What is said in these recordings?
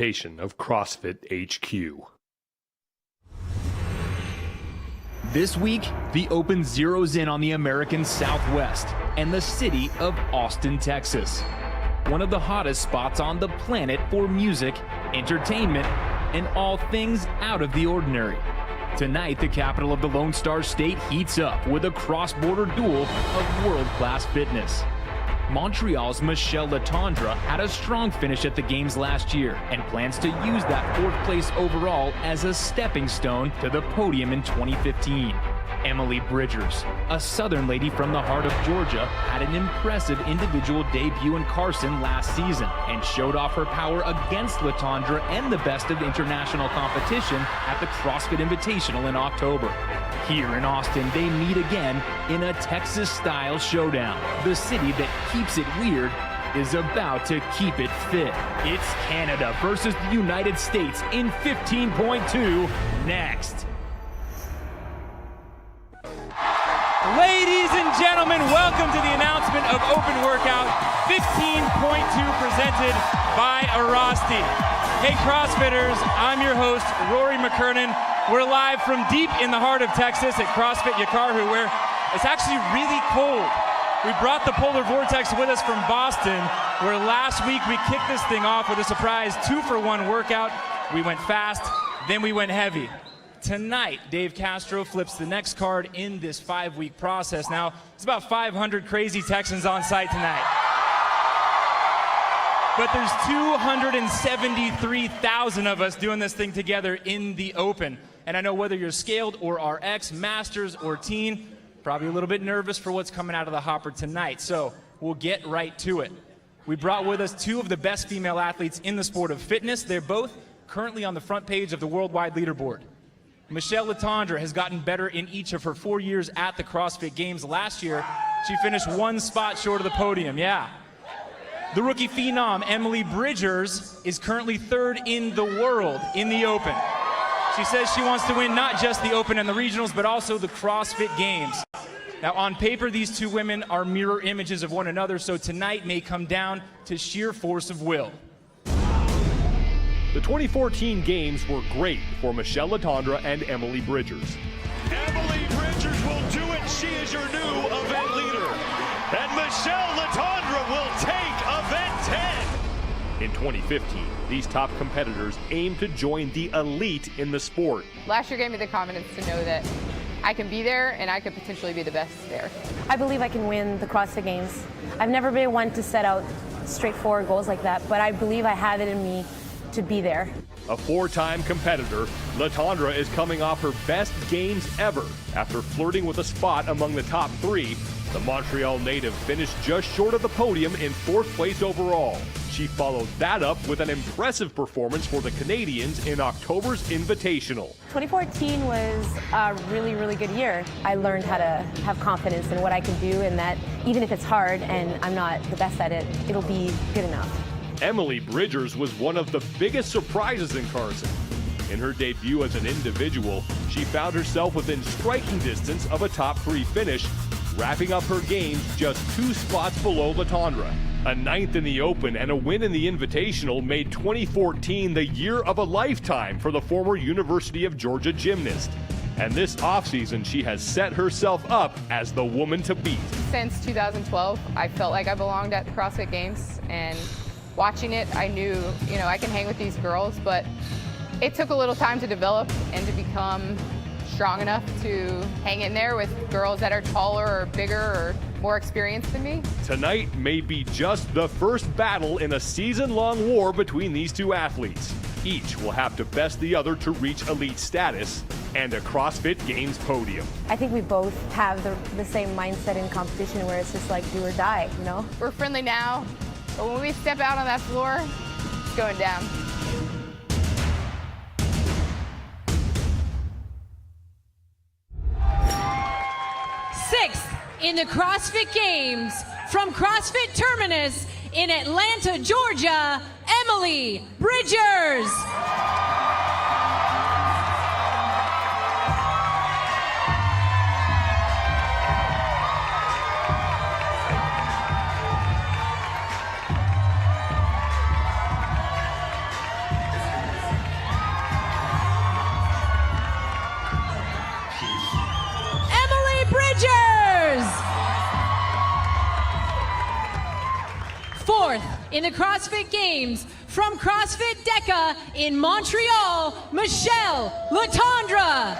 Of CrossFit HQ. This week, the Open zeroes in on the American Southwest and the city of Austin, Texas. One of the hottest spots on the planet for music, entertainment, and all things out of the ordinary. Tonight, the capital of the Lone Star State heats up with a cross-border duel of world-class fitness. Montreal's Michele Letendre had a strong finish at the games last year and plans to use that fourth place overall as a stepping stone to the podium in 2015. Emily Bridgers, a Southern lady from the heart of Georgia, had an impressive individual debut in Carson last season and showed off her power against Letendre and the best of international competition at the CrossFit Invitational in October. Here in Austin, they meet again in a Texas-style showdown. The city that keeps it weird is about to keep it fit. It's Canada versus the United States in 15.2 next. Ladies and gentlemen, welcome to the announcement of Open Workout 15.2 presented by Arasti. Hey CrossFitters, I'm your host, Rory McKernan. We're live from deep in the heart of Texas at CrossFit Jaakarhu, where it's actually really cold. We brought the polar vortex with us from Boston, where last week we kicked this thing off with a surprise 2-for-1 workout. We went fast, then we went heavy. Tonight, Dave Castro flips the next card in this 5-week process. Now, it's about 500 crazy Texans on site tonight. But there's 273,000 of us doing this thing together in the open. And I know whether you're scaled or RX, masters or teen, probably a little bit nervous for what's coming out of the hopper tonight. So we'll get right to it. We brought with us two of the best female athletes in the sport of fitness. They're both currently on the front page of the worldwide leaderboard. Michele Letendre has gotten better in each of her 4 years at the CrossFit Games. Last year, she finished one spot short of the podium, yeah. The rookie phenom, Emily Bridgers, is currently third in the world in the Open. She says she wants to win not just the Open and the regionals, but also the CrossFit Games. Now, on paper, these two women are mirror images of one another, so tonight may come down to sheer force of will. The 2014 games were great for Michele Letendre and Emily Bridgers. Emily Bridgers will do it. She is your new event leader. And Michele Letendre will take event 10. In 2015, these top competitors aim to join the elite in the sport. Last year gave me the confidence to know that I can be there and I could potentially be the best there. I believe I can win the CrossFit Games. I've never been one to set out straightforward goals like that, but I believe I have it in me to be there. A 4-time competitor, Letendre is coming off her best games ever. After flirting with a spot among the top 3, the Montreal native finished just short of the podium in 4th place overall. She followed that up with an impressive performance for the Canadians in October's Invitational. 2014 was a really, really good year. I learned how to have confidence in what I can do, and that even if it's hard and I'm not the best at it, it'll be good enough. Emily Bridgers was one of the biggest surprises in Carson. In her debut as an individual, she found herself within striking distance of a top 3 finish, wrapping up her games just 2 spots below Letendre. A 9th in the Open and a win in the Invitational made 2014 the year of a lifetime for the former University of Georgia gymnast. And this offseason, she has set herself up as the woman to beat. Since 2012, I felt like I belonged at the CrossFit Games, and watching it, I knew, I can hang with these girls, but it took a little time to develop and to become strong enough to hang in there with girls that are taller or bigger or more experienced than me. Tonight may be just the first battle in a season-long war between these two athletes. Each will have to best the other to reach elite status and a CrossFit Games podium. I think we both have the same mindset in competition where it's just like do or die, We're friendly now, but when we step out on that floor, it's going down. Sixth in the CrossFit Games from CrossFit Terminus in Atlanta, Georgia, Emily Bridgers. in the CrossFit Games from CrossFit DECA in Montreal, Michele Letendre.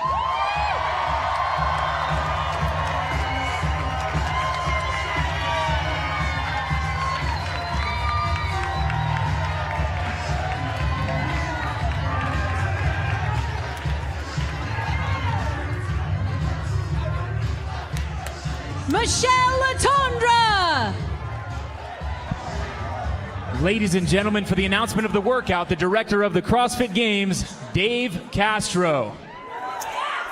Michele Letendre. Ladies and gentlemen, for the announcement of the workout, the director of the CrossFit Games, Dave Castro.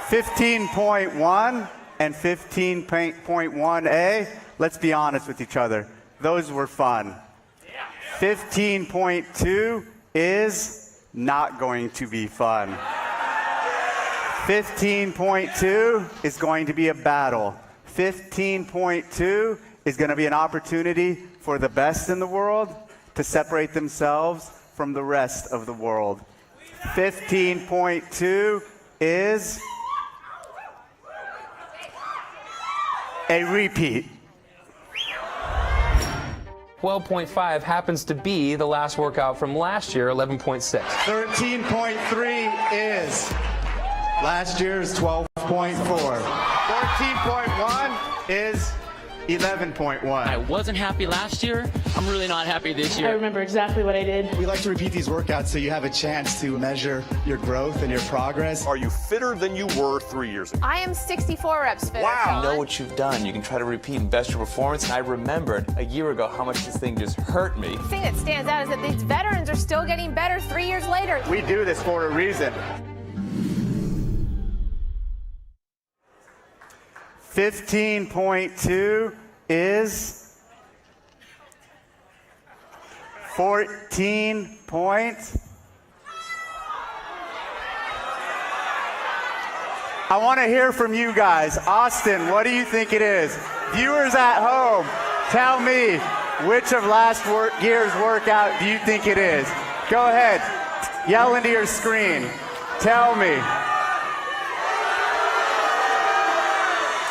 15.1 and 15.1A, let's be honest with each other. Those were fun. 15.2 is not going to be fun. 15.2 is going to be a battle. 15.2 is going to be an opportunity for the best in the world to separate themselves from the rest of the world. 15.2 is a repeat. 12.5 happens to be the last workout from last year, 11.6. 13.3 is last year's 12.4. 14.1 is 11.1. I wasn't happy last year. I'm really not happy this year. I remember exactly what I did. We like to repeat these workouts so you have a chance to measure your growth and your progress. Are you fitter than you were 3 years ago? I am 64 reps fitter. Wow. You know what you've done. You can try to repeat and best your performance. And I remembered a year ago how much this thing just hurt me. The thing that stands out is that these veterans are still getting better 3 years later. We do this for a reason. 15.2 is 14 points. I want to hear from you guys. Austin, what do you think it is? Viewers at home, tell me which of last year's workout do you think it is? Go ahead, yell into your screen. Tell me.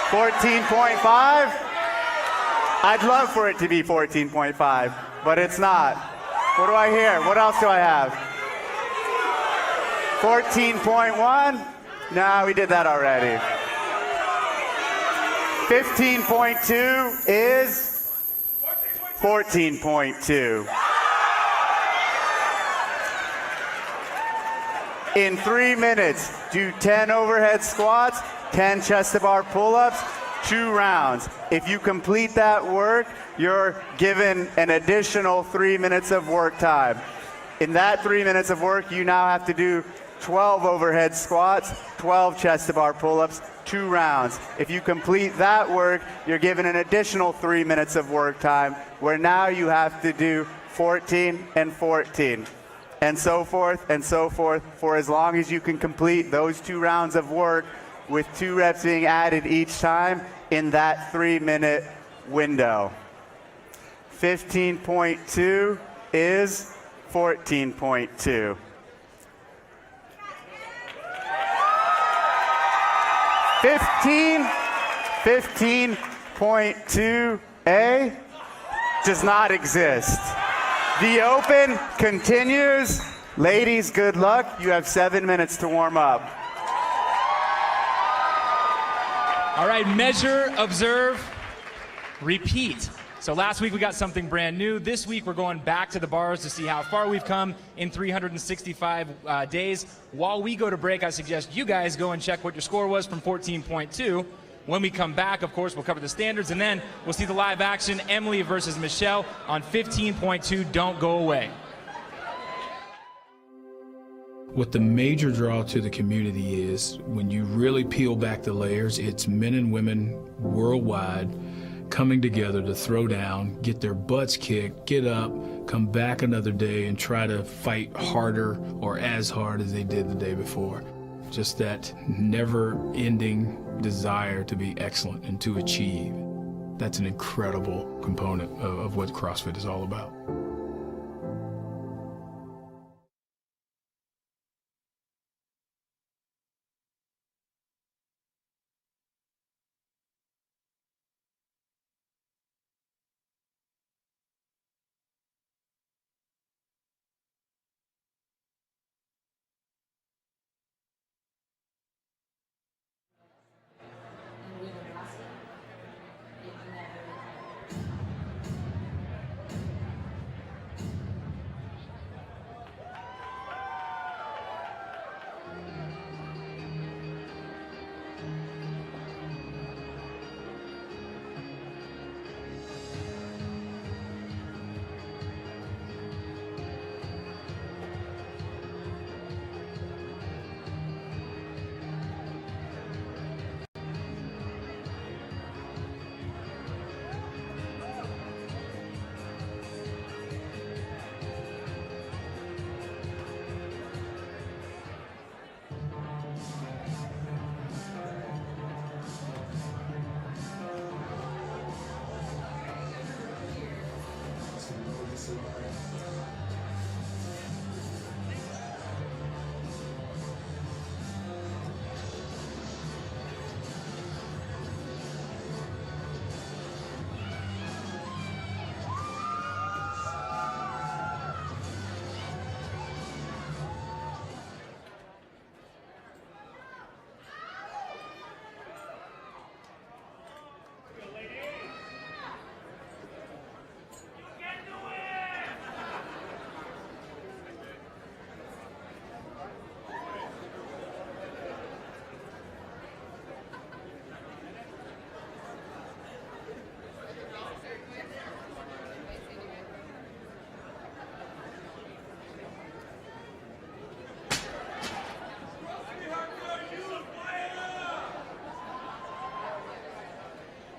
14.5? I'd love for it to be 14.5, but it's not. What do I hear? What else do I have? 14.1? No, we did that already. 15.2 is 14.2. In 3 minutes, do 10 overhead squats, 10 chest to bar pull-ups, 2 rounds. If you complete that work, you're given an additional 3 minutes of work time. In that 3 minutes of work, you now have to do 12 overhead squats, 12 chest to bar pull-ups, 2 rounds. If you complete that work, you're given an additional 3 minutes of work time, where now you have to do 14 and 14. And so forth, for as long as you can complete those 2 rounds of work, with 2 reps being added each time in that 3-minute window. 15.2 is 14.2. 15.2A does not exist. The Open continues. Ladies, good luck. You have 7 minutes to warm up. All right, measure, observe, repeat. So last week we got something brand new. This week we're going back to the bars to see how far we've come in 365 days. While we go to break, I suggest you guys go and check what your score was from 14.2. When we come back, of course, we'll cover the standards, and then we'll see the live action, Emily versus Michele on 15.2. Don't go away. What the major draw to the community is, when you really peel back the layers, it's men and women worldwide coming together to throw down, get their butts kicked, get up, come back another day and try to fight harder or as hard as they did the day before. Just that never-ending desire to be excellent and to achieve. That's an incredible component of what CrossFit is all about.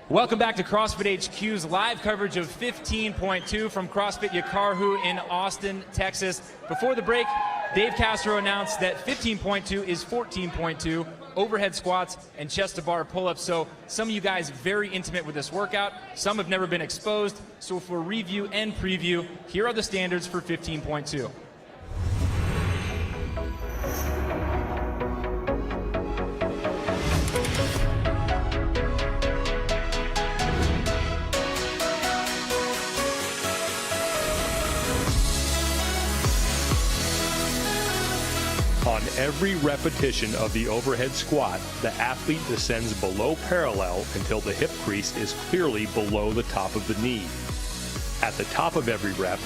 Welcome back to CrossFit HQ's live coverage of 15.2 from CrossFit Jaakarhu in Austin, Texas. Before the break, Dave Castro announced that 15.2 is 14.2, overhead squats and chest to bar pull-ups. So some of you guys very intimate with this workout. Some have never been exposed. So for review and preview, here are the standards for 15.2. On every repetition of the overhead squat, the athlete descends below parallel until the hip crease is clearly below the top of the knee. At the top of every rep,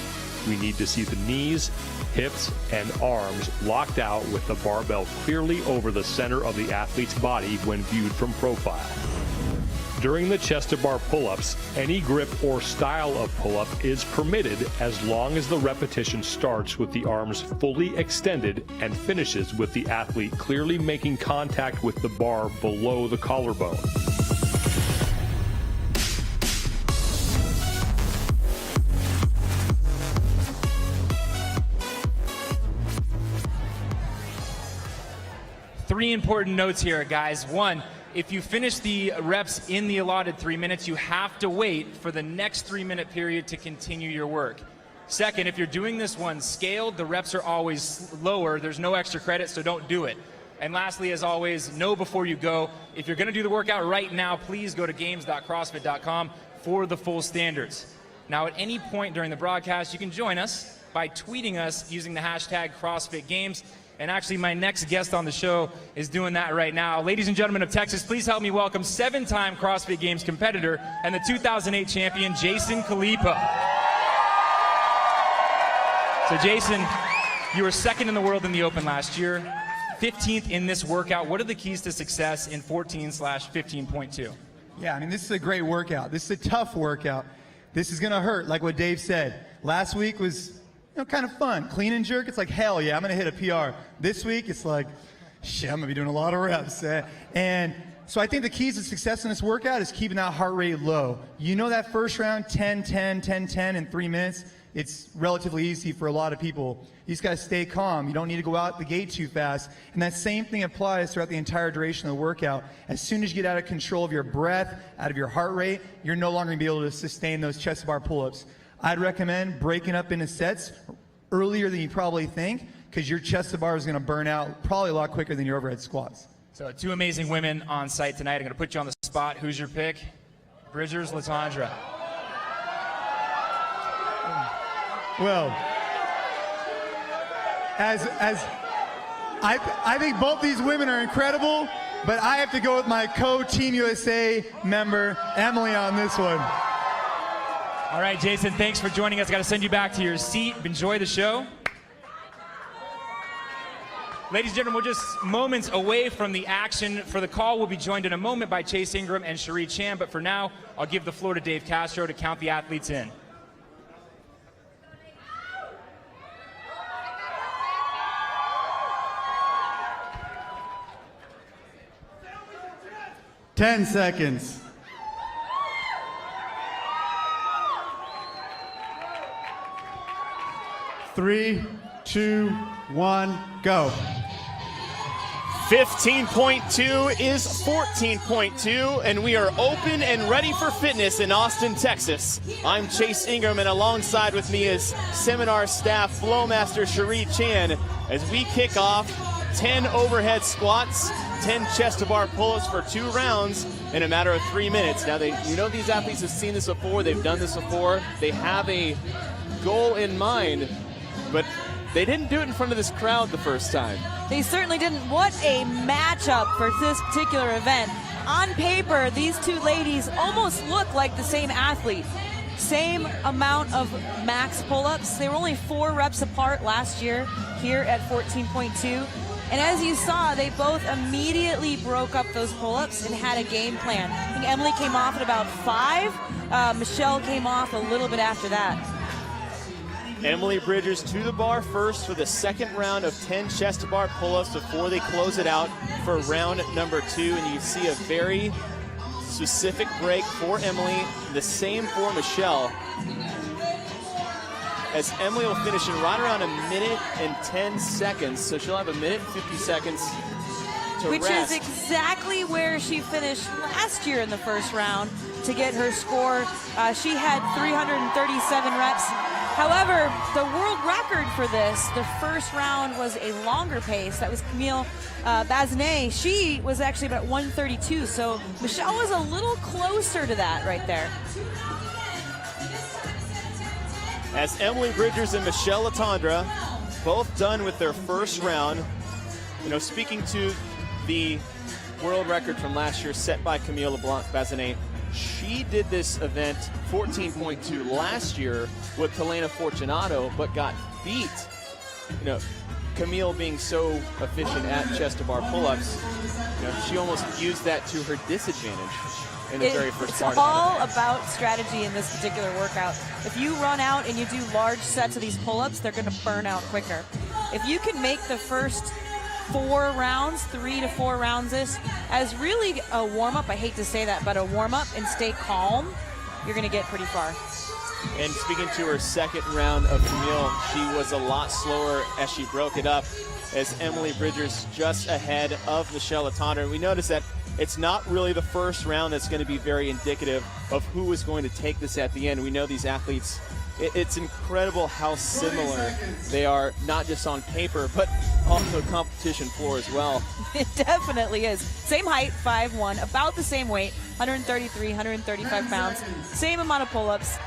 we need to see the knees, hips, and arms locked out with the barbell clearly over the center of the athlete's body when viewed from profile. During the chest to bar pull-ups, any grip or style of pull-up is permitted as long as the repetition starts with the arms fully extended and finishes with the athlete clearly making contact with the bar below the collarbone. Three important notes here, guys. One, if you finish the reps in the allotted 3 minutes, you have to wait for the next 3-minute period to continue your work. Second, if you're doing this one scaled, the reps are always lower. There's no extra credit, so don't do it. And lastly, as always, know before you go. If you're going to do the workout right now, please go to games.crossfit.com for the full standards. Now, at any point during the broadcast, you can join us by tweeting us using the hashtag CrossFitGames. And actually, my next guest on the show is doing that right now. Ladies and gentlemen of Texas, please help me welcome 7-time CrossFit Games competitor and the 2008 champion, Jason Khalipa. So Jason, you were second in the world in the Open last year, 15th in this workout. What are the keys to success in 14/15.2? Yeah, I mean, this is a great workout. This is a tough workout. This is gonna hurt, like what Dave said. Last week was kind of fun. Clean and jerk, it's like, hell yeah, I'm gonna hit a PR. This week, it's like, shit, I'm gonna be doing a lot of reps. And so I think the keys to success in this workout is keeping that heart rate low. You know that first round, 10, 10, 10, 10 in 3 minutes, it's relatively easy for a lot of people. You just gotta stay calm. You don't need to go out the gate too fast. And that same thing applies throughout the entire duration of the workout. As soon as you get out of control of your breath, out of your heart rate, you're no longer gonna be able to sustain those chest bar pull-ups. I'd recommend breaking up into sets earlier than you probably think, because your chest to bar is going to burn out probably a lot quicker than your overhead squats. So 2 amazing women on site tonight. I'm going to put you on the spot. Who's your pick? Bridgers, Letendre. Well, as I think both these women are incredible, but I have to go with my co-Team USA member, Emily, on this one. All right, Jason, thanks for joining us. Got to send you back to your seat. Enjoy the show. Ladies and gentlemen, we're just moments away from the action. For the call, we'll be joined in a moment by Chase Ingram and Cherie Chan. But for now, I'll give the floor to Dave Castro to count the athletes in. Ten seconds. 3, 2, 1, go. 15.2 is 14.2, and we are open and ready for fitness in Austin, Texas. I'm Chase Ingram, and alongside with me is seminar staff Flowmaster Cherie Chan as we kick off 10 overhead squats, 10 chest-to-bar pull-ups for 2 rounds in a matter of 3 minutes. Now, these athletes have seen this before. They've done this before. They have a goal in mind, but they didn't do it in front of this crowd the first time. They certainly didn't. What a matchup for this particular event. On paper, these two ladies almost look like the same athlete. Same amount of max pull-ups. They were only 4 reps apart last year here at 14.2. And as you saw, they both immediately broke up those pull-ups and had a game plan. I think Emily came off at about 5. Michele came off a little bit after that. Emily Bridgers to the bar first for the second round of 10 chest-to-bar pull-ups before they close it out for round number 2. And you see a very specific break for Emily, the same for Michele. As Emily will finish in right around 1 minute and 10 seconds. So she'll have 1 minute and 50 seconds to Which rest. is exactly where she finished last year in the first round to get her score. She had 337 reps. However, the world record for this, the first round was a longer pace. That was Camille Bazinet. She was actually about 132. So Michele was a little closer to that right there. As Emily Bridgers and Michele Letendre both done with their first round. Speaking to the world record from last year set by Camille Bazinet, she did this event 14.2 last year with Helena Fortunato, but got beat. Camille being so efficient at chest-to-bar pull-ups, she almost used that to her disadvantage in the very first part. It's all about strategy in this particular workout. If you run out and you do large sets of these pull-ups, they're going to burn out quicker. If you can make the first 4 rounds, 3 to 4 rounds as really a warm-up, I hate to say that, but a warm-up, and stay calm, you're going to get pretty far. And speaking to her second round of Camille, she was a lot slower as she broke it up, as Emily Bridgers just ahead of Michele Letendre. And we noticed that it's not really the first round that's going to be very indicative of who is going to take this at the end. We know these athletes, it's incredible how similar they are, not just on paper, but on the competition floor as well. It definitely is. Same height, 5'1", about the same weight, 133, 135 pounds, same amount of pull-ups.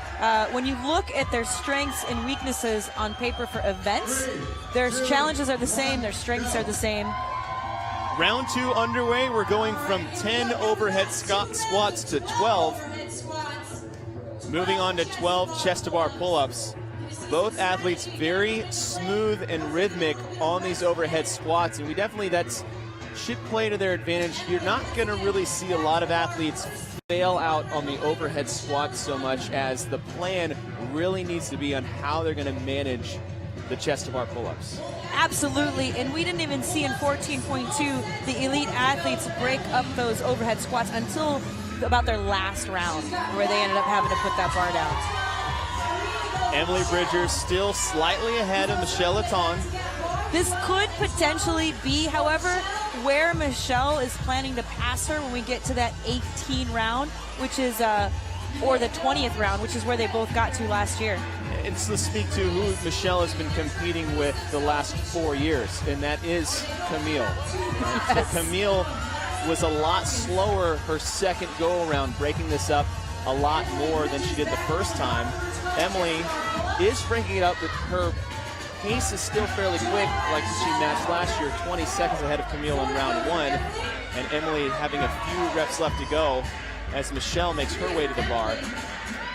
When you look at their strengths and weaknesses on paper for events, their challenges are the same, their strengths are the same. Round 2 underway. We're going from 10 overhead squats to 12. Moving on to 12 chest-to-bar pull-ups. Both athletes very smooth and rhythmic on these overhead squats, and that should play to their advantage. You're not going to really see a lot of athletes fail out on the overhead squats so much, as the plan really needs to be on how they're going to manage the chest-to-bar pull-ups. Absolutely, and we didn't even see in 14.2 the elite athletes break up those overhead squats until about their last round, where they ended up having to put that bar down. Emily Bridgers still slightly ahead of Michele Letendre. This could potentially be, however, where Michele is planning to pass her when we get to that 18 round, which is, or the 20th round, which is where they both got to last year. It's to speak to who Michele has been competing with the last 4 years, and that is Camille. So Camille was a lot slower her second go-around, breaking this up a lot more than she did the first time. Emily is breaking it up, but her pace is still fairly quick, like she matched last year, 20 seconds ahead of Camille in round 1, and Emily having a few reps left to go as Michele makes her way to the bar.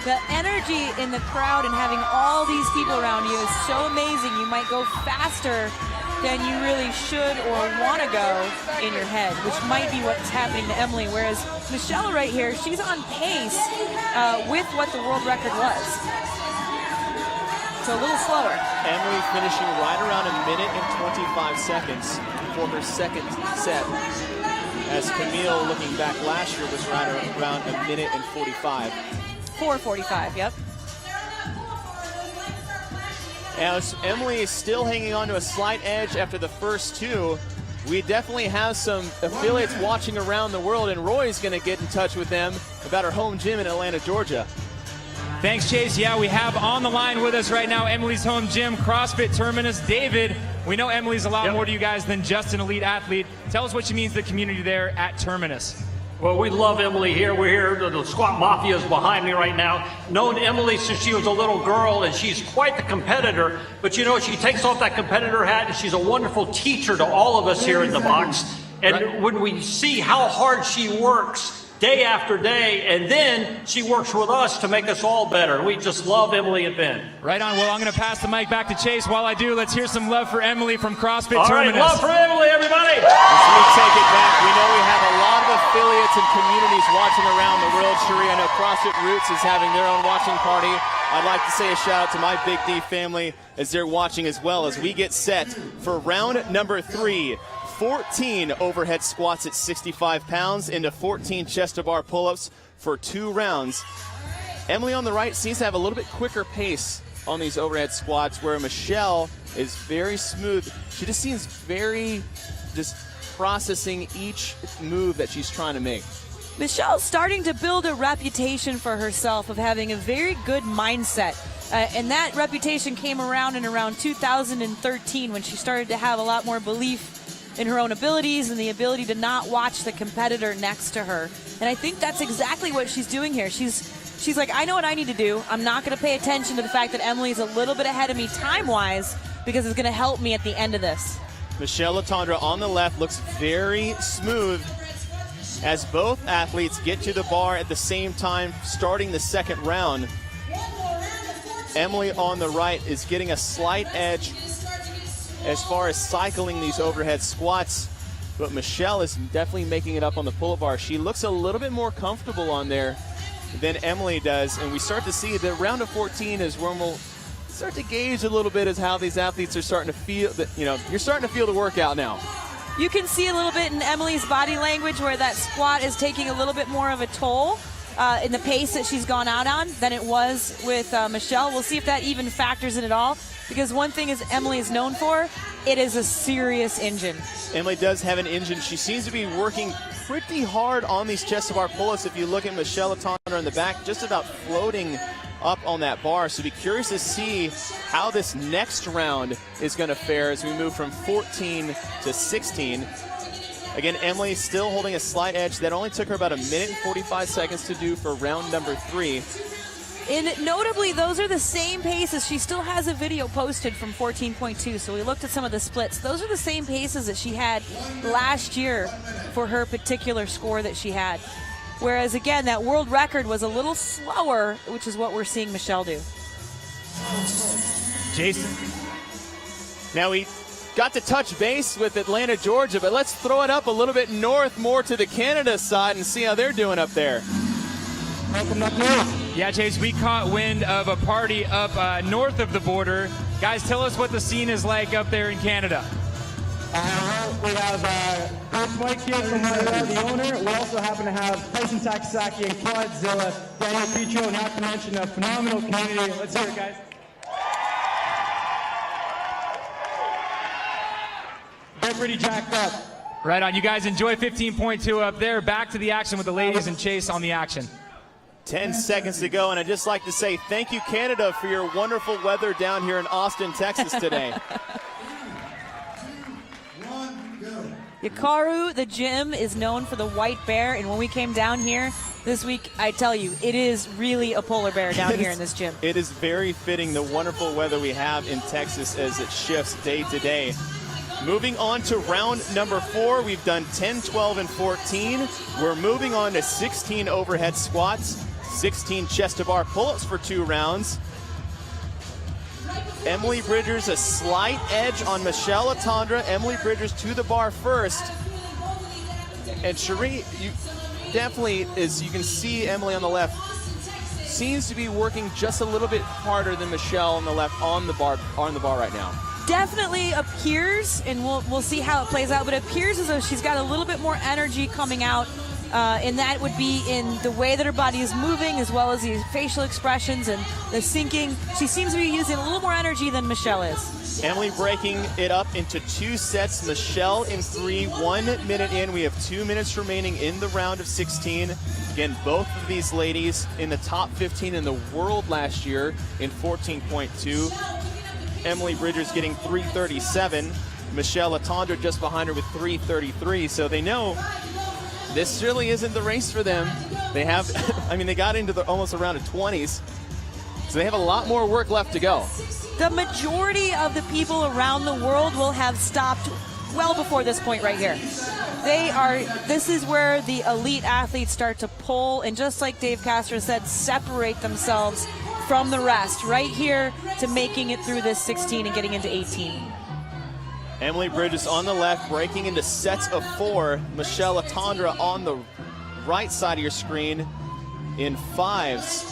The energy in the crowd and having all these people around you is so amazing. You might go faster than you really should or want to go in your head, which might be what's happening to Emily, whereas Michele right here, she's on pace with what the world record was. So a little slower. Emily finishing right around 1 minute and 25 seconds for her second set, as Camille, looking back last year, was right around 1 minute and 45. 4:45, yep. As Emily is still hanging on to a slight edge after the first 2, we definitely have some affiliates watching around the world, and Roy's going to get in touch with them about her home gym in Atlanta, Georgia. Thanks, Chase. Yeah, we have on the line with us right now Emily's home gym, CrossFit Terminus. David, we know Emily's a lot more to you guys than just an elite athlete. Tell us what she means to the community there at Terminus. Well, we love Emily here. We're here. The Squat Mafia is behind me right now. Known Emily since she was a little girl, and she's quite the competitor. But you know, she takes off that competitor hat, and she's a wonderful teacher to all of us here in the box. And when we see how hard she works day after day, and then she works with us to make us all better. We just love Emily and Ben. Right on. Well, I'm going to pass the mic back to Chase. While I do, let's hear some love for Emily from CrossFit Terminus. All right, love for Emily, everybody. As we take it back, we know we have a lot of affiliates and communities watching around the world. Cherie, I know CrossFit Roots is having their own watching party. I'd like to say a shout out to my Big D family as they're watching as well as we get set for round number 3. 14 overhead squats at 65 pounds into 14 chest-to-bar pull-ups for 2 rounds. Emily on the right seems to have a little bit quicker pace on these overhead squats, where Michele is very smooth. She just seems very just processing each move that she's trying to make. Michelle's starting to build a reputation for herself of having a very good mindset. And that reputation came around in around 2013 when she started to have a lot more belief in her own abilities and the ability to not watch the competitor next to her. And I think that's exactly what she's doing here. She's like, I know what I need to do. I'm not going to pay attention to the fact that Emily's a little bit ahead of me time-wise, because it's going to help me at the end of this. Michele Letendre on the left looks very smooth as both athletes get to the bar at the same time starting the second round. Emily on the right is getting a slight edge as far as cycling these overhead squats, but Michele is definitely making it up on the pull-up bar. She looks a little bit more comfortable on there than Emily does, and we start to see the round of 14 is when we'll start to gauge a little bit as how these athletes are starting to feel that, you know, you're starting to feel the workout now. You can see a little bit in Emily's body language where that squat is taking a little bit more of a toll in the pace that she's gone out on than it was with Michele. We'll see if that even factors in at all, because one thing is Emily is known for, it is a serious engine. Emily does have an engine. She seems to be working pretty hard on these chest-to-bar pull-ups. If you look at Michele Letendre in the back, just about floating up on that bar. So be curious to see how this next round is going to fare as we move from 14 to 16. Again, Emily still holding a slight edge. That only took her about 1 minute and 45 seconds to do for round number 3. And notably, those are the same paces. She still has a video posted from 14.2, so we looked at some of the splits. Those are the same paces that she had last year for her particular score that she had. Whereas, again, that world record was a little slower, which is what we're seeing Michele do. Jason. Now we got to touch base with Atlanta, Georgia, but let's throw it up a little bit north, more to the Canada side, and see how they're doing up there. Welcome up north. Yeah, Chase, we caught wind of a party up north of the border. Guys, tell us what the scene is like up there in Canada. We have Coach Mike here from the owner. We also happen to have Tyson Takasaki and Quadzilla, Daniel Petro, not to mention a phenomenal community. Let's hear it, guys. They're pretty jacked up. Right on. You guys enjoy 15.2 up there. Back to the action with the ladies and Chase on the action. 10 seconds to go, and I'd just like to say thank you, Canada, for your wonderful weather down here in Austin, Texas today. Jaakarhu, the gym, is known for the white bear, and when we came down here this week, I tell you, it is really a polar bear down here in this gym. It is very fitting, the wonderful weather we have in Texas as it shifts day to day. Moving on to round number 4, we've done 10, 12, and 14. We're moving on to 16 overhead squats, 16 chest-to-bar pull-ups for 2 rounds. Emily Bridgers a slight edge on Michele Letendre. Emily Bridgers to the bar first. And Cherie, you definitely, as you can see, Emily on the left seems to be working just a little bit harder than Michele on the left on the bar right now. Definitely appears, and we'll see how it plays out, but it appears as though she's got a little bit more energy coming out, and that would be in the way that her body is moving, as well as the facial expressions and the syncing. She seems to be using a little more energy than Michele is. Emily breaking it up into 2 sets. Michele in 3, 1 minute in. We have 2 minutes remaining in the round of 16. Again, both of these ladies in the top 15 in the world last year in 14.2. Emily Bridgers getting 3:37. Michele Letendre just behind her with 3:33. So they know this really isn't the race for them. They have, I mean, they got into almost a round of 20s. So they have a lot more work left to go. The majority of the people around the world will have stopped well before this point right here. This is where the elite athletes start to pull, and just like Dave Castro said, separate themselves from the rest right here to making it through this 16 and getting into 18. Emily Bridgers on the left, breaking into sets of 4. Michele Letendre on the right side of your screen in 5s.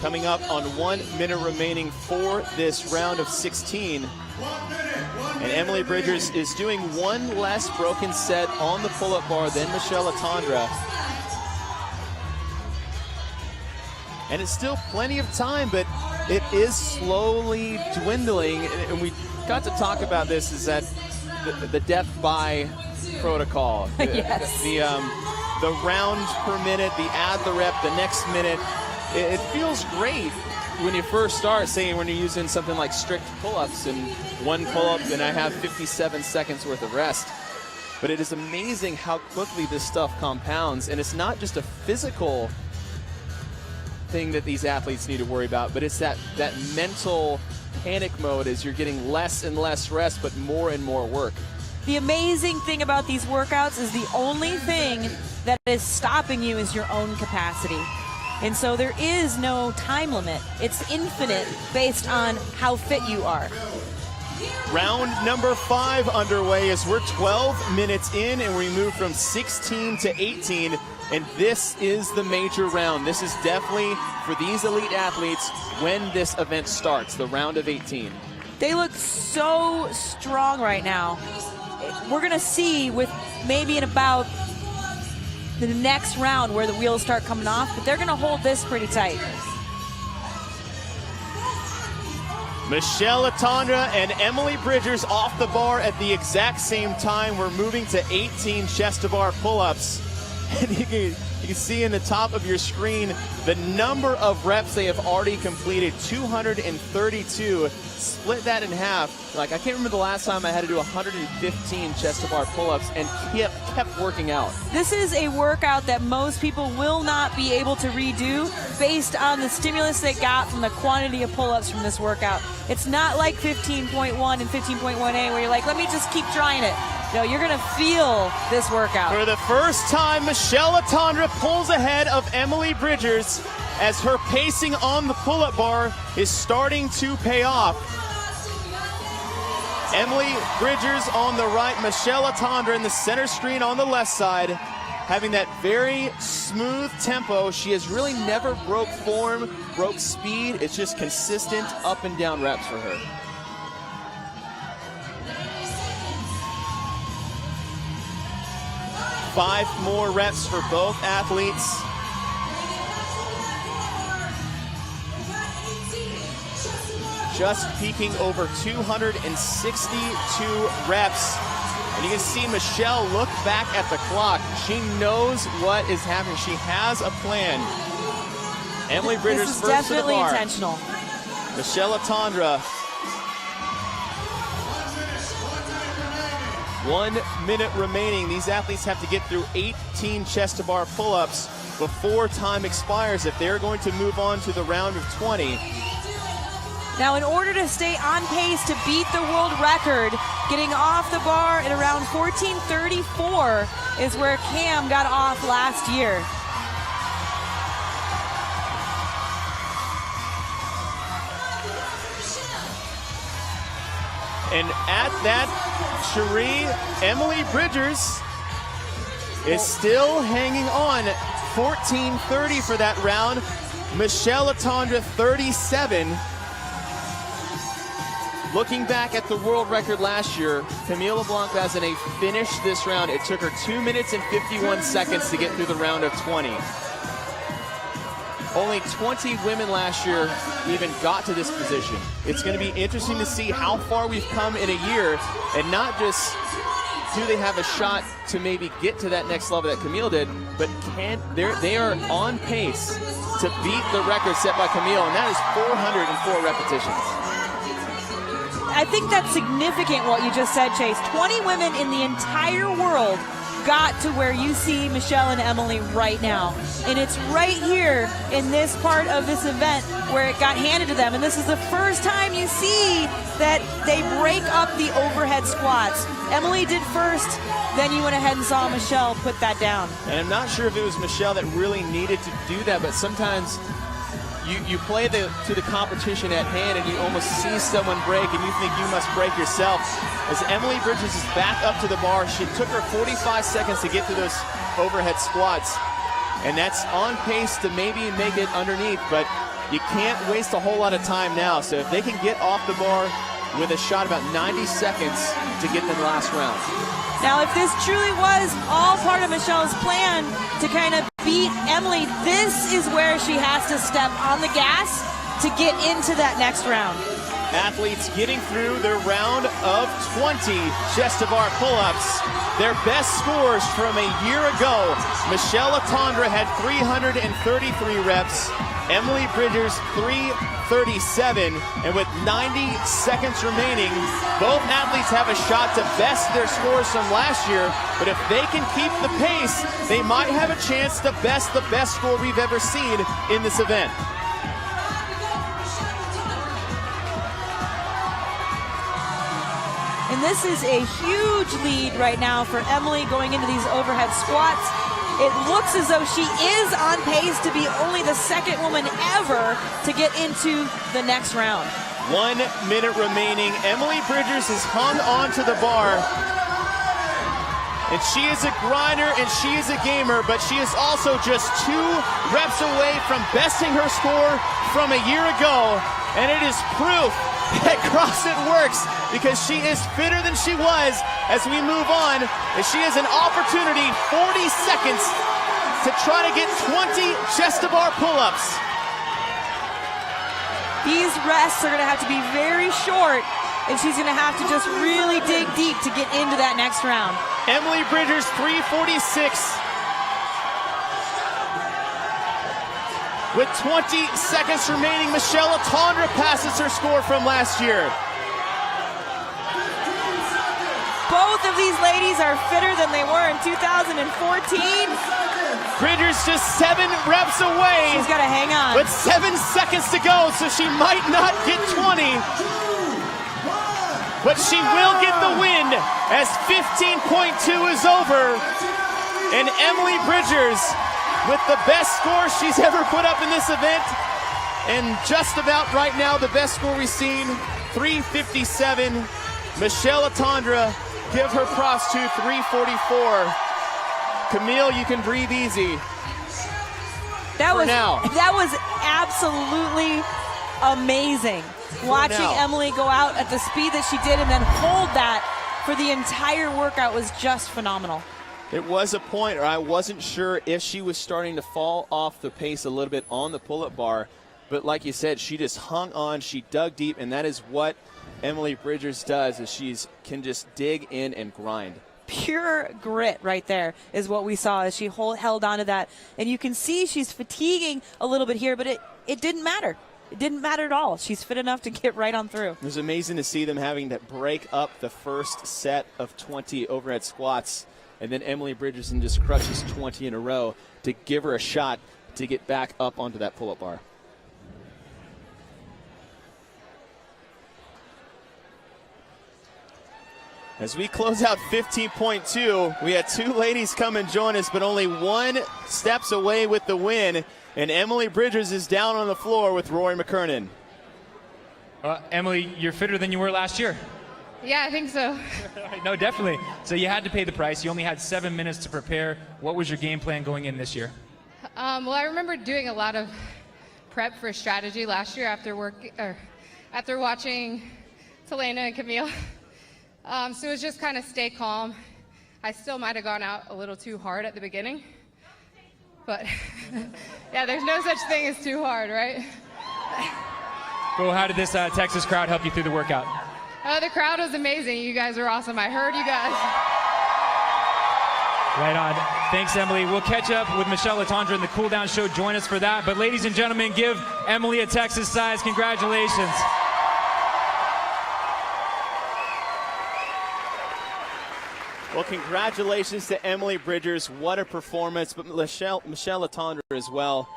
Coming up on 1 minute remaining for this round of 16. And Emily Bridgers is doing one less broken set on the pull-up bar than Michele Letendre. And it's still plenty of time, but it is slowly dwindling. And we got to talk about this, is that the death by protocol. Yes. The round per minute, the add the rep, the next minute. It feels great when you first start, say when you're using something like strict pull-ups, and one pull-up and I have 57 seconds worth of rest. But it is amazing how quickly this stuff compounds, and it's not just a physical thing that these athletes need to worry about, but it's that mental panic mode as you're getting less and less rest, but more and more work. The amazing thing about these workouts is the only thing that is stopping you is your own capacity. And so there is no time limit. It's infinite based on how fit you are. Round number 5 underway as we're 12 minutes in and we move from 16 to 18. And this is the major round. This is definitely for these elite athletes when this event starts, the round of 18. They look so strong right now. We're gonna see with maybe in about the next round where the wheels start coming off, but they're gonna hold this pretty tight. Michele Letendre and Emily Bridgers off the bar at the exact same time. We're moving to 18 chest-to-bar pull-ups. And you can see in the top of your screen the number of reps they have already completed, 232. Split that in half. Like, I can't remember the last time I had to do 115 chest-to-bar pull-ups and kept working out. This is a workout that most people will not be able to redo based on the stimulus they got from the quantity of pull-ups from this workout. It's not like 15.1 and 15.1a where you're like, let me just keep trying it. No, you're gonna feel this workout. For the first time, Michele Letendre pulls ahead of Emily Bridgers as her pacing on the pull-up bar is starting to pay off. Emily Bridgers on the right, Michele Letendre in the center screen on the left side, having that very smooth tempo. She has really never broke form, broke speed. It's just consistent up and down reps for her. Five more reps for both athletes. Just peaking over 262 reps. And you can see Michele look back at the clock. She knows what is happening. She has a plan. Emily Bridgers this is first to the definitely bar. intentional. Michele Letendre. 1 minute remaining. These athletes have to get through 18 chest-to-bar pull-ups before time expires if they're going to move on to the round of 20. Now, in order to stay on pace to beat the world record, getting off the bar at around 14:34 is where Cam got off last year. And at that, Cherie, Emily Bridgers is still hanging on. 14:30 for that round. Michele Letendre, 37. Looking back at the world record last year, Camille LeBlanc-Bazinet finished this round. It took her 2 minutes and 51 seconds to get through the round of 20. Only 20 women last year even got to this position. It's going to be interesting to see how far we've come in a year, and not just do they have a shot to maybe get to that next level that Camille did, but they are on pace to beat the record set by Camille, and that is 404 repetitions. I think that's significant what you just said, Chase. 20 women in the entire world got to where you see Michele and Emily right now. And it's right here in this part of this event where it got handed to them. And this is the first time you see that they break up the overhead squats. Emily did first, then you went ahead and saw Michele put that down. And I'm not sure if it was Michele that really needed to do that, but sometimes you play to the competition at hand and you almost see someone break and you think you must break yourself. As Emily Bridgers is back up to the bar, she took her 45 seconds to get to those overhead squats, and that's on pace to maybe make it underneath, but you can't waste a whole lot of time now. So if they can get off the bar with a shot about 90 seconds to get to the last round. Now, if this truly was all part of Michele's plan to kind of beat Emily, this is where she has to step on the gas to get into that next round. Athletes getting through their round of 20 chest to bar pull-ups. Their best scores from a year ago. Michele Letendre had 333 reps. Emily Bridgers 337, and with 90 seconds remaining, both athletes have a shot to best their scores from last year, but if they can keep the pace, they might have a chance to best the best score we've ever seen in this event. And this is a huge lead right now for Emily going into these overhead squats. It looks as though she is on pace to be only the second woman ever to get into the next round. 1 minute remaining. Emily Bridgers has hung on to the bar. And she is a grinder and she is a gamer, but she is also just 2 reps away from besting her score from a year ago. And it is proof that CrossFit works, because she is fitter than she was. As we move on, and she has an opportunity, 40 seconds, to try to get 20 chest to bar pull-ups. These rests are going to have to be very short, and she's going to have to just really dig deep to get into that next round. Emily Bridgers, 346. With 20 seconds remaining, Michele Letendre passes her score from last year. Both of these ladies are fitter than they were in 2014. Bridgers just 7 reps away. She's got to hang on. With 7 seconds to go, so she might not get 20. But she will get the win as 15.2 is over. And Emily Bridgers, with the best score she's ever put up in this event, and just about right now the best score we've seen, 357. Michele Letendre, give her props to 344. Camille, you can breathe easy. That was absolutely amazing. Watching Emily go out at the speed that she did and then hold that for the entire workout was just phenomenal. It was a point, or I wasn't sure if she was starting to fall off the pace a little bit on the pull-up bar, but like you said, she just hung on, she dug deep, and that is what Emily Bridgers does, is she can just dig in and grind. Pure grit right there is what we saw as she held on to that. And you can see she's fatiguing a little bit here, but it didn't matter. It didn't matter at all. She's fit enough to get right on through. It was amazing to see them having to break up the first set of 20 overhead squats, and then Emily Bridgers just crushes 20 in a row to give her a shot to get back up onto that pull-up bar. As we close out 15.2, we had 2 ladies come and join us, but only 1 steps away with the win, and Emily Bridgers is down on the floor with Rory McKernan. Emily, you're fitter than you were last year. Yeah, I think so. No, definitely. So you had to pay the price. You only had 7 minutes to prepare. What was your game plan going in this year? Well, I remember doing a lot of prep for strategy last year after watching Telena and Camille. So it was just kind of stay calm. I still might have gone out a little too hard at the beginning, but yeah, there's no such thing as too hard, right? Well, how did this Texas crowd help you through the workout? The crowd was amazing. You guys were awesome. I heard you guys. Right on. Thanks, Emily. We'll catch up with Michele Letendre in the cool down show. Join us for that. But ladies and gentlemen, give Emily a Texas size. Congratulations. Well, congratulations to Emily Bridgers. What a performance. But Michele Letendre as well.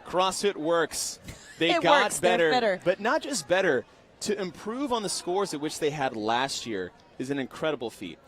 CrossFit works. They got better. But not just better. To improve on the scores at which they had last year is an incredible feat.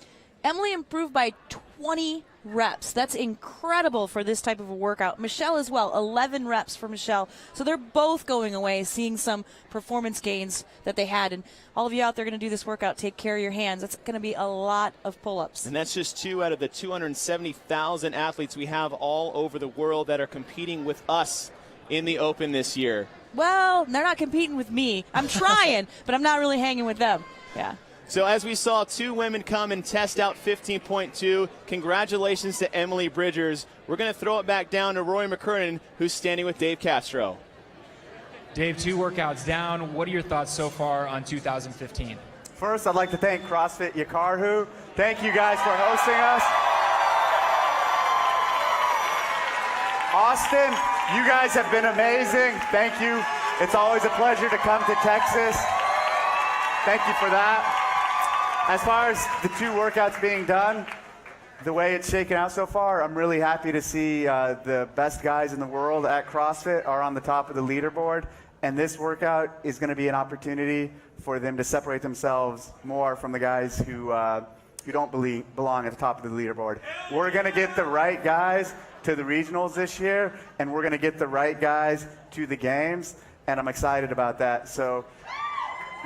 Emily improved by 20 reps. That's incredible for this type of a workout. Michele as well, 11 reps for Michele. So they're both going away, seeing some performance gains that they had. And all of you out there going to do this workout, take care of your hands. That's going to be a lot of pull-ups. And that's just 2 out of the 270,000 athletes we have all over the world that are competing with us in the Open this year. Well, they're not competing with me. I'm trying, but I'm not really hanging with them. Yeah. So as we saw 2 women come and test out 15.2, congratulations to Emily Bridgers. We're going to throw it back down to Roy McKernan, who's standing with Dave Castro. Dave, 2 workouts down. What are your thoughts so far on 2015? First, I'd like to thank CrossFit Jaakarhu. Thank you guys for hosting us. Austin, you guys have been amazing. Thank you. It's always a pleasure to come to Texas. Thank you for that. As far as the 2 workouts being done, the way it's shaken out so far, I'm really happy to see the best guys in the world at CrossFit are on the top of the leaderboard. And this workout is going to be an opportunity for them to separate themselves more from the guys who don't belong at the top of the leaderboard. We're going to get the right guys to the regionals this year, and we're going to get the right guys to the games, and I'm excited about that. So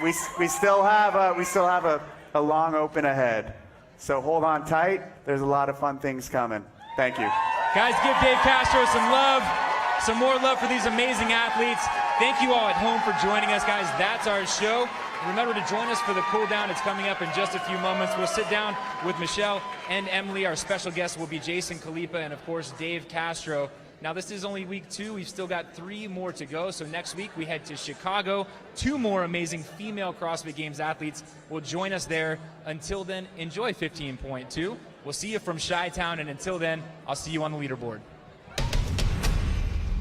we still have a long open ahead. So hold on tight. There's a lot of fun things coming. Thank you. Guys, give Dave Castro some love, some more love for these amazing athletes. Thank you all at home for joining us, guys. That's our show. Remember to join us for the cool down. It's coming up in just a few moments. We'll sit down with Michele and Emily. Our special guests will be Jason Khalipa and, of course, Dave Castro. Now, this is only week 2. We've still got 3 more to go. So next week, we head to Chicago. 2 more amazing female CrossFit Games athletes will join us there. Until then, enjoy 15.2. We'll see you from Chi-Town. And until then, I'll see you on the leaderboard.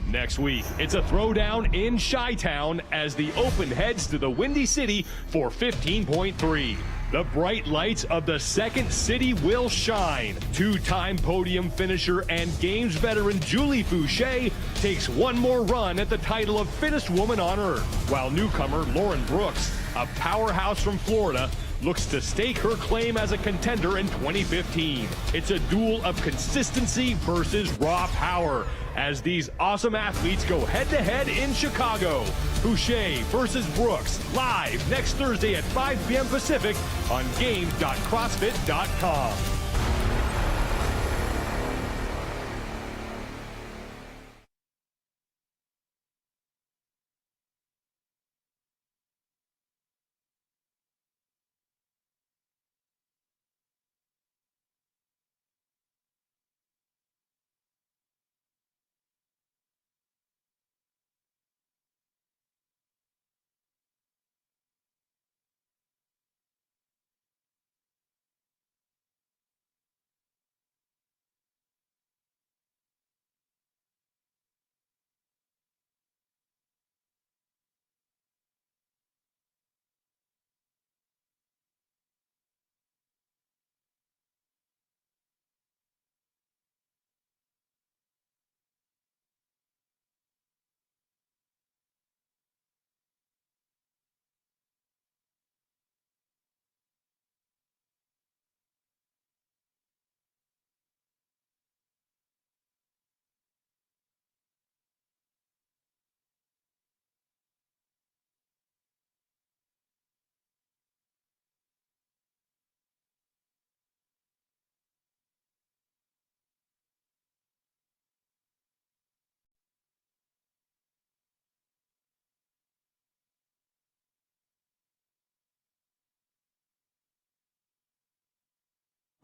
Next week, it's a throwdown in Chi-Town as the Open heads to the Windy City for 15.3. The bright lights of the second city will shine. 2-time podium finisher and Games veteran Julie Fouché takes one more run at the title of fittest woman on earth, while newcomer Lauren Brooks, a powerhouse from Florida, looks to stake her claim as a contender in 2015. It's a duel of consistency versus raw power as these awesome athletes go head-to-head in Chicago. Fouché versus Brooks, live next Thursday at 5 p.m. Pacific on games.crossfit.com.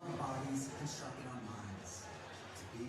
Our bodies constructed our minds to be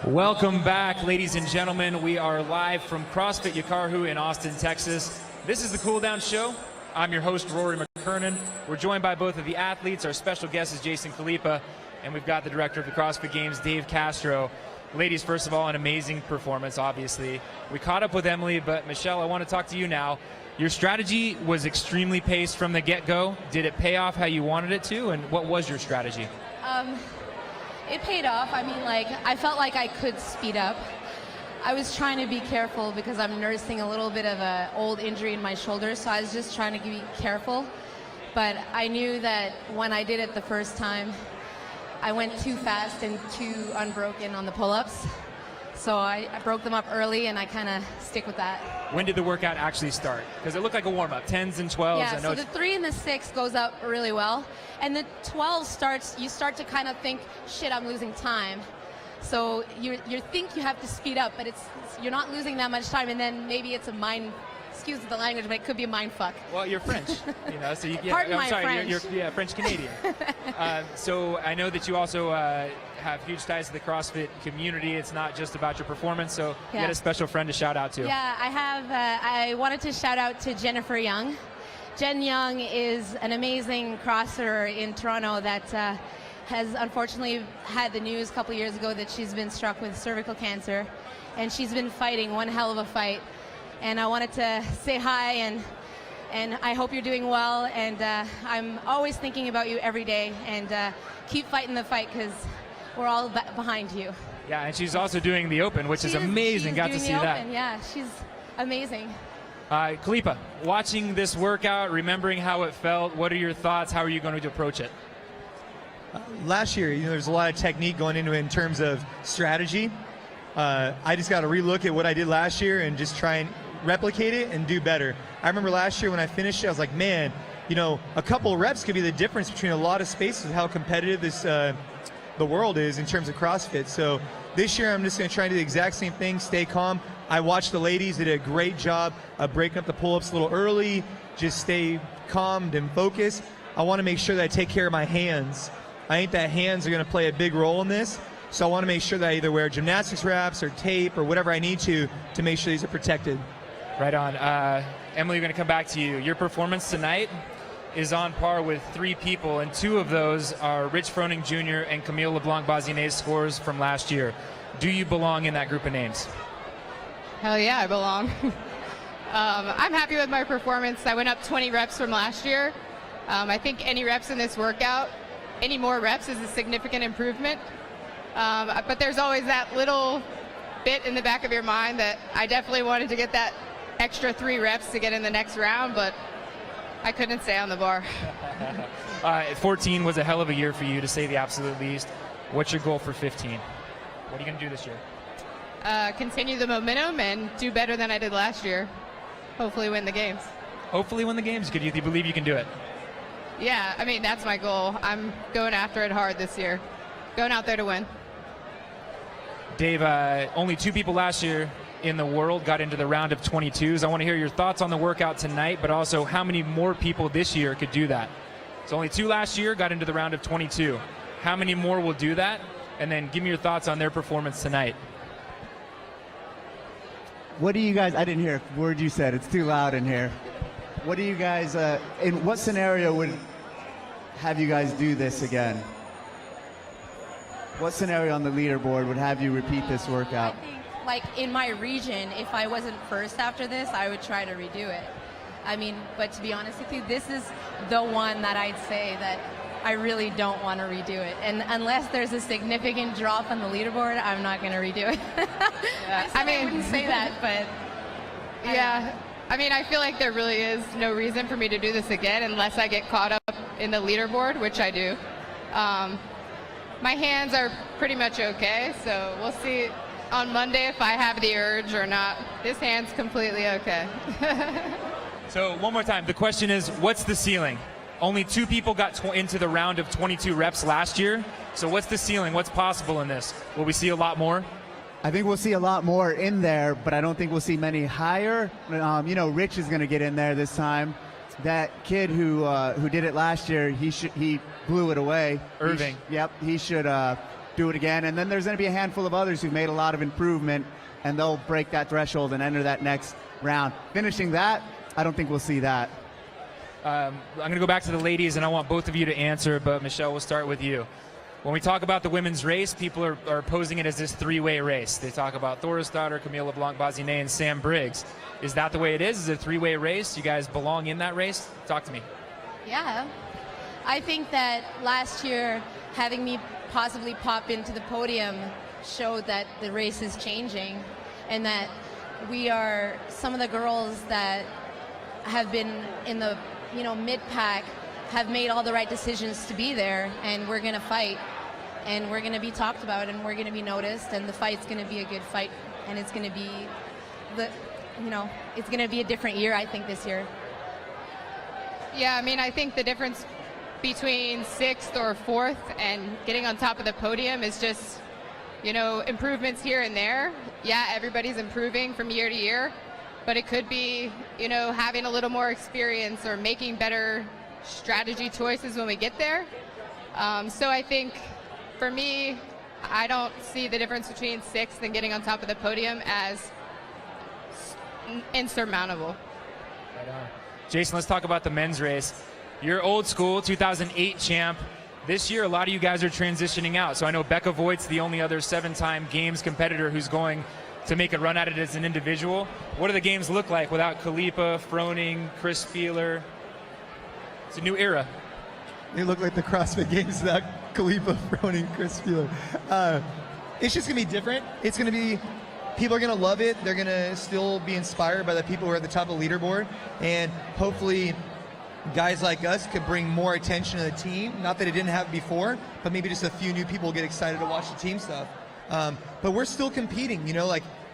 Welcome back, ladies and gentlemen. We are live from CrossFit Jaakarhu in Austin, Texas. This is the Cool Down Show. I'm your host, Rory McKernan. We're joined by both of the athletes. Our special guest is Jason Khalipa, and we've got the director of the CrossFit Games, Dave Castro. Ladies, first of all, an amazing performance, obviously. We caught up with Emily, but Michele, I want to talk to you now. Your strategy was extremely paced from the get-go. Did it pay off how you wanted it to, and what was your strategy? It paid off. I mean, like, I felt like I could speed up. I was trying to be careful because I'm nursing a little bit of an old injury in my shoulder, so I was just trying to be careful. But I knew that when I did it the first time, I went too fast and too unbroken on the pull-ups. So I broke them up early, and I kind of stick with that. When did the workout actually start? Because it looked like a warm-up, 10s and 12s. Yeah, I know so the 3 and the 6 goes up really well. And the 12 starts, you start to kind of think, shit, I'm losing time. So you think you have to speed up, but you're not losing that much time. And then maybe it's a mind, excuse the language, but it could be a mind fuck. Well, you're French, you know, so Pardon my French. French. You're French-Canadian. So I know that you also have huge ties to the CrossFit community. It's not just about your performance, so you got a special friend to shout out to. Yeah, I have. I wanted to shout out to Jennifer Young. Jen Young is an amazing crosser in Toronto that has unfortunately had the news a couple years ago that she's been struck with cervical cancer, and she's been fighting one hell of a fight. And I wanted to say hi, and I hope you're doing well, and I'm always thinking about you every day, and keep fighting the fight because we're all behind you. Yeah, and she's also doing the Open, which is amazing. Got to see that. Yeah, she's amazing. Khalipa, watching this workout, remembering how it felt, what are your thoughts? How are you going to approach it? Last year, there's a lot of technique going into it in terms of strategy. I just got to relook at what I did last year and just try and replicate it and do better. I remember last year when I finished it, I was like, man, a couple of reps could be the difference between a lot of spaces, how competitive this the world is in terms of CrossFit. So this year I'm just going to try and do the exact same thing, stay calm. I watched the ladies, they did a great job of breaking up the pull-ups a little early, just stay calmed and focused. I want to make sure that I take care of my hands. I think that hands are going to play a big role in this. So I want to make sure that I either wear gymnastics wraps or tape or whatever I need to make sure these are protected. Right on. Emily, we're going to come back to you. Your performance tonight is on par with 3 people, and 2 of those are Rich Froning Jr. and Camille LeBlanc-Bazinet's scores from last year. Do you belong in that group of names? Hell yeah, I belong. I'm happy with my performance. I went up 20 reps from last year. I think any reps in this workout, any more reps is a significant improvement. But there's always that little bit in the back of your mind that I definitely wanted to get that extra 3 reps to get in the next round, but I couldn't stay on the bar. 14 was a hell of a year for you, to say the absolute least. What's your goal for 15? What are you going to do this year? Continue the momentum and do better than I did last year. Hopefully win the games. Hopefully win the games. Good. You believe you can do it? Yeah, I mean, that's my goal. I'm going after it hard this year. Going out there to win. Dave, only 2 people last year in the world got into the round of 22s. I want to hear your thoughts on the workout tonight, but also how many more people this year could do that. So only 2 last year got into the round of 22. How many more will do that? And then give me your thoughts on their performance tonight. What do you guys, I didn't hear a word you said, it's too loud in here. What do you guys, in what scenario would have you guys do this again? What scenario on the leaderboard would have you repeat this workout? I think, like, in my region, if I wasn't first after this, I would try to redo it. I mean, but to be honest with you, this is the one that I'd say that I really don't want to redo it. And unless there's a significant drop on the leaderboard, I'm not going to redo it. Yeah, I wouldn't say that, but... Yeah, I mean, I feel like there really is no reason for me to do this again unless I get caught up in the leaderboard, which I do. My hands are pretty much okay, so we'll see on Monday if I have the urge or not. This hand's completely okay. So one more time, the question is, what's the ceiling? Only 2 people got into the round of 22 reps last year. So what's the ceiling? What's possible in this? Will we see a lot more? I think we'll see a lot more in there, but I don't think we'll see many higher. Rich is going to get in there this time. That kid who did it last year, he blew it away. Irving. He should do it again. And then there's going to be a handful of others who've made a lot of improvement, and they'll break that threshold and enter that next round. Finishing that, I don't think we'll see that. I'm going to go back to the ladies, and I want both of you to answer, but Michele, we'll start with you. When we talk about the women's race, people are posing it as this three-way race. They talk about Thorisdottir, Camille LeBlanc-Bazinet, and Sam Briggs. Is that the way it is? Is it a three-way race? You guys belong in that race? Talk to me. Yeah. I think that last year, having me possibly pop into the podium showed that the race is changing, and that we are some of the girls that have been in the mid-pack have made all the right decisions to be there, and we're going to fight, and we're going to be talked about, and we're going to be noticed, and the fight's going to be a good fight, and it's going to be it's going to be a different year, I think, this year. Yeah, I mean, I think the difference between 6th or 4th and getting on top of the podium is just, improvements here and there. Yeah, everybody's improving from year to year, but it could be, having a little more experience or making better strategy choices when we get there. So I think, for me, I don't see the difference between 6th and getting on top of the podium as insurmountable. Right on. Jason, let's talk about the men's race. You're old school, 2008 champ. This year, a lot of you guys are transitioning out. So I know Becca Voigt's the only other 7-time games competitor who's going to make a run at it as an individual. What do the games look like without Khalipa, Froning, Chris Spieler? It's a new era. They look like the CrossFit Games without Khalipa, Froning, Chris Spieler. It's just going to be different. It's going to be, people are going to love it. They're going to still be inspired by the people who are at the top of the leaderboard. And hopefully guys like us could bring more attention to the team. Not that it didn't have before, but maybe just a few new people get excited to watch the team stuff. But we're still competing,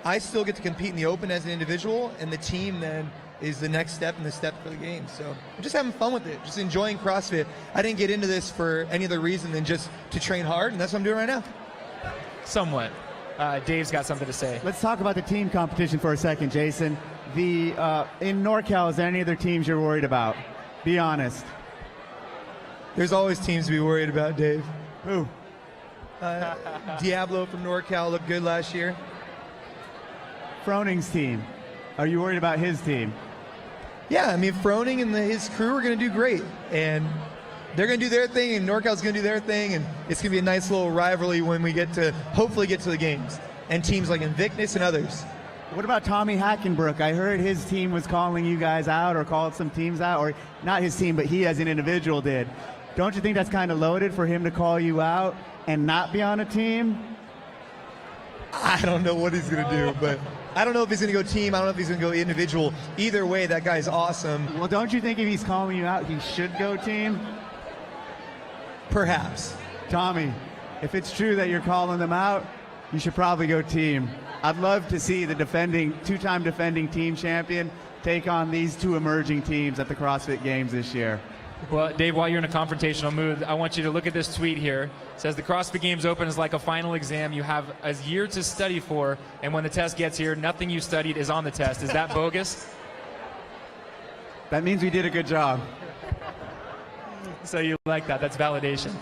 I still get to compete in the open as an individual, and the team then is the next step in the step for the game. So I'm just having fun with it, just enjoying CrossFit. I didn't get into this for any other reason than just to train hard, and that's what I'm doing right now. Somewhat. Dave's got something to say. Let's talk about the team competition for a second, Jason. In NorCal, is there any other teams you're worried about? Be honest. There's always teams to be worried about, Dave. Who? Diablo from NorCal looked good last year. Froning's team. Are you worried about his team? Yeah, I mean, Froning and his crew are going to do great. And they're going to do their thing, and NorCal's going to do their thing, and it's going to be a nice little rivalry when we hopefully get to the games. And teams like Invictus and others. What about Tommy Hackenbrook? I heard his team was calling you guys out or called some teams out, or not his team, but he as an individual did. Don't you think that's kind of loaded for him to call you out and not be on a team? I don't know what he's going to do, but I don't know if he's going to go team. I don't know if he's going to go individual. Either way, that guy's awesome. Well, don't you think if he's calling you out, he should go team? Perhaps. Tommy, if it's true that you're calling them out, you should probably go team. I'd love to see the two-time defending team champion take on these two emerging teams at the CrossFit Games this year. Well, Dave, while you're in a confrontational mood, I want you to look at this tweet here. It says the CrossFit Games Open is like a final exam. You have a year to study for, and when the test gets here, nothing you studied is on the test. Is that bogus? That means we did a good job. So you like that. That's validation.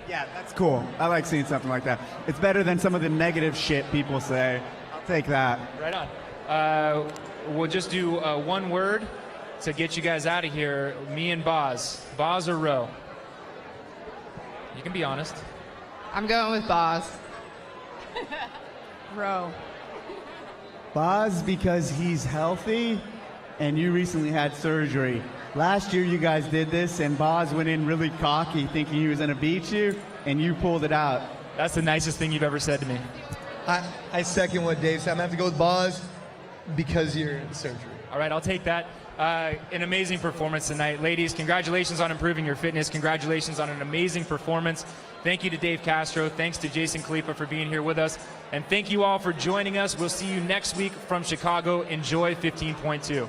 Yeah, that's cool. I like seeing something like that. It's better than some of the negative shit people say. I'll take that. Right on. We'll just do one word to get you guys out of here. Me and Boz. Boz or Row? You can be honest. I'm going with Boz. Row. Boz, because he's healthy, and you recently had surgery. Last year you guys did this, and Boz went in really cocky, thinking he was going to beat you, and you pulled it out. That's the nicest thing you've ever said to me. I second what Dave said. I'm going to have to go with Boz because you're in surgery. All right, I'll take that. An amazing performance tonight. Ladies, congratulations on improving your fitness. Congratulations on an amazing performance. Thank you to Dave Castro. Thanks to Jason Khalipa for being here with us. And thank you all for joining us. We'll see you next week from Chicago. Enjoy 15.2.